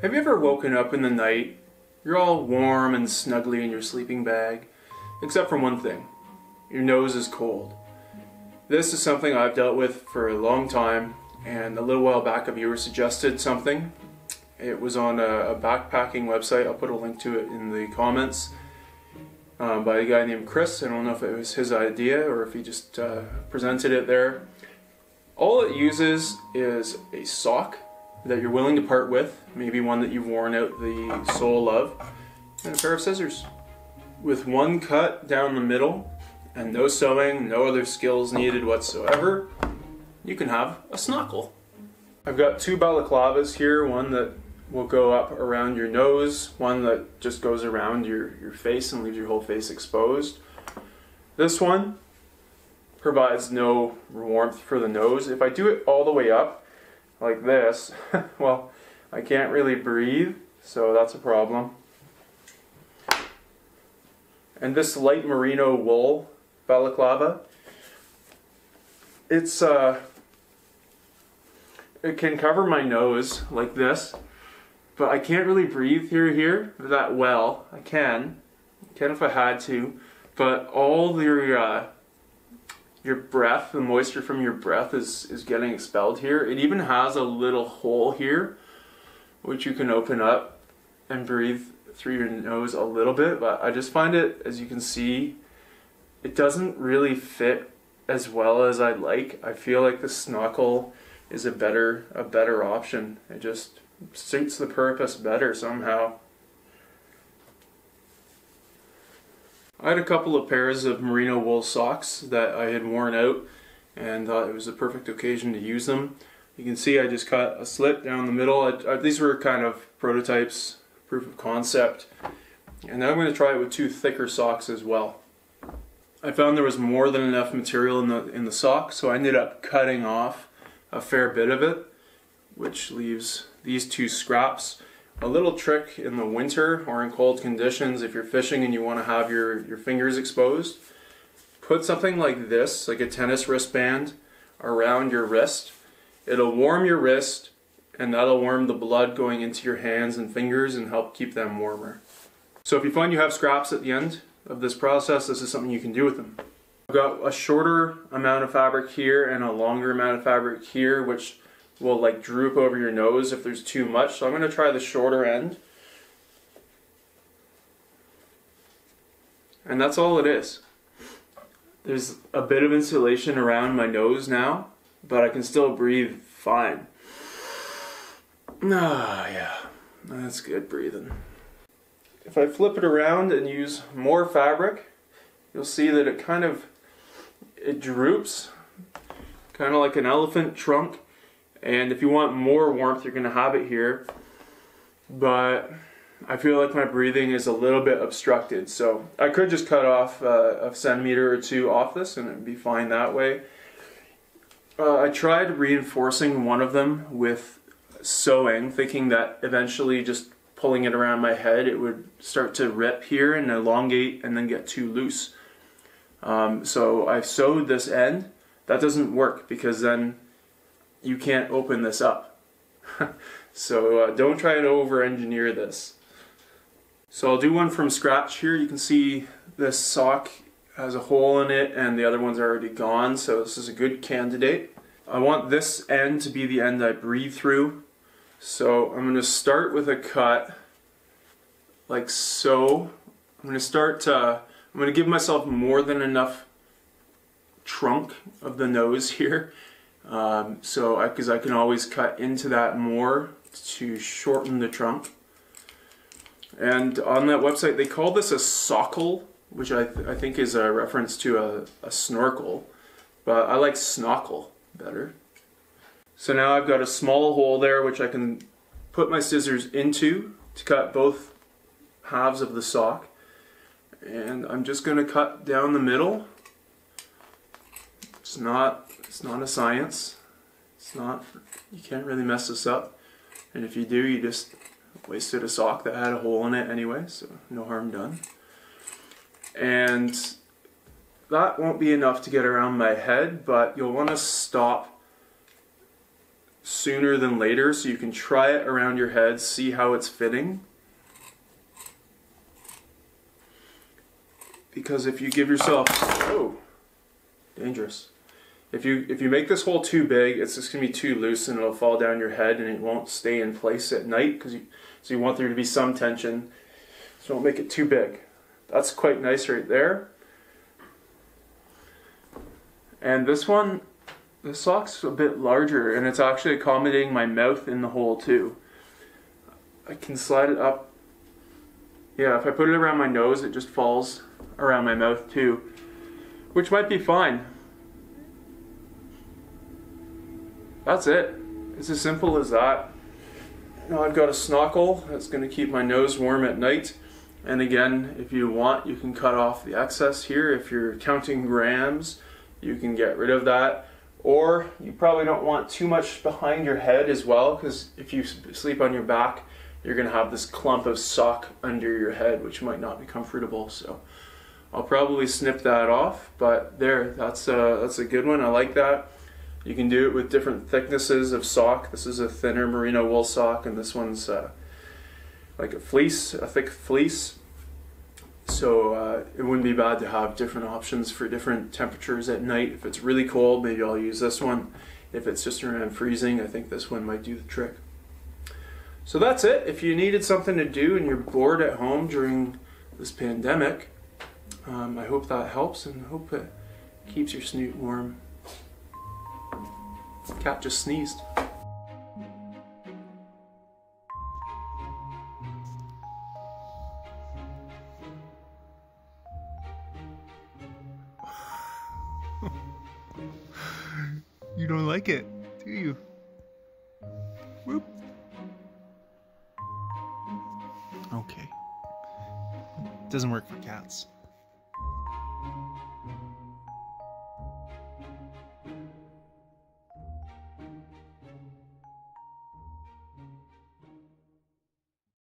Have you ever woken up in the night, you're all warm and snuggly in your sleeping bag, except for one thing, your nose is cold. This is something I've dealt with for a long time, and a little while back a viewer suggested something. It was on a backpacking website, I'll put a link to it in the comments, by a guy named Chris. I don't know if it was his idea or if he just presented it there. All it uses is a sock that you're willing to part with, maybe one that you've worn out the sole of, and a pair of scissors. With one cut down the middle, and no sewing, no other skills needed whatsoever, you can have a snorkel. I've got two balaclavas here, one that will go up around your nose, one that just goes around your face and leaves your whole face exposed. This one provides no warmth for the nose. If I do it all the way up, like this, well, I can't really breathe, so that's a problem. And this light merino wool balaclava, it can cover my nose like this, but I can't really breathe through here that well. I can if I had to, but all your breath, the moisture from your breath is getting expelled here. It even has a little hole here which you can open up and breathe through your nose a little bit, but I just find it, as you can see, it doesn't really fit as well as I'd like. I feel like the snorkel is a better option. It just suits the purpose better somehow. I had a couple of pairs of merino wool socks that I had worn out and thought it was the perfect occasion to use them. You can see I just cut a slit down the middle. These were kind of prototypes, proof of concept. And now I'm going to try it with two thicker socks as well. I found there was more than enough material in the sock, so I ended up cutting off a fair bit of it, which leaves these two scraps. A little trick in the winter or in cold conditions, if you're fishing and you want to have your fingers exposed, put something like this, like a tennis wristband, around your wrist. It'll warm your wrist, and that'll warm the blood going into your hands and fingers and help keep them warmer. So if you find you have scraps at the end of this process, this is something you can do with them. I've got a shorter amount of fabric here and a longer amount of fabric here, which will like droop over your nose if there's too much. So I'm going to try the shorter end. And that's all it is. There's a bit of insulation around my nose now, but I can still breathe fine. Ah, yeah, that's good breathing. If I flip it around and use more fabric, you'll see that it droops, kind of like an elephant trunk. And if you want more warmth, you're going to have it here. But I feel like my breathing is a little bit obstructed. So I could just cut off a centimeter or two off this and it'd be fine that way. I tried reinforcing one of them with sewing, thinking that eventually just pulling it around my head, it would start to rip here and elongate and then get too loose. So I sewed this end. That doesn't work because then you can't open this up. So don't try to over-engineer this. So I'll do one from scratch here. You can see this sock has a hole in it and the other one's already gone, so this is a good candidate. I want this end to be the end I breathe through. So I'm going to start with a cut like so. I'm going to give myself more than enough trunk of the nose here. Because I can always cut into that more to shorten the trunk. And on that website they call this a sockle, which I think is a reference to a snorkel, but I like snorkel better. So now I've got a small hole there which I can put my scissors into to cut both halves of the sock. And I'm just going to cut down the middle. It's not a science. You can't really mess this up. And if you do, you just wasted a sock that had a hole in it anyway, so no harm done. And that won't be enough to get around my head, but you'll want to stop sooner than later, so you can try it around your head, see how it's fitting. Because if you give yourself, oh, dangerous. If you make this hole too big, it's just gonna be too loose and it'll fall down your head and it won't stay in place at night, so you want there to be some tension. So don't make it too big. That's quite nice right there. And this one, the sock's a bit larger and it's actually accommodating my mouth in the hole too. I can slide it up. Yeah, if I put it around my nose, it just falls around my mouth too, which might be fine. That's it. It's as simple as that. Now I've got a snorkel that's going to keep my nose warm at night. And again, if you want, you can cut off the excess here. If you're counting grams, you can get rid of that. Or you probably don't want too much behind your head as well, because if you sleep on your back, you're going to have this clump of sock under your head, which might not be comfortable. So I'll probably snip that off. But there, that's a good one. I like that. You can do it with different thicknesses of sock. This is a thinner merino wool sock, and this one's like a fleece, a thick fleece. So it wouldn't be bad to have different options for different temperatures at night. If it's really cold, maybe I'll use this one. If it's just around freezing, I think this one might do the trick. So that's it. If you needed something to do and you're bored at home during this pandemic, I hope that helps and I hope it keeps your snoot warm. Cat just sneezed. You don't like it, do you? Whoop. Okay. Doesn't work for cats.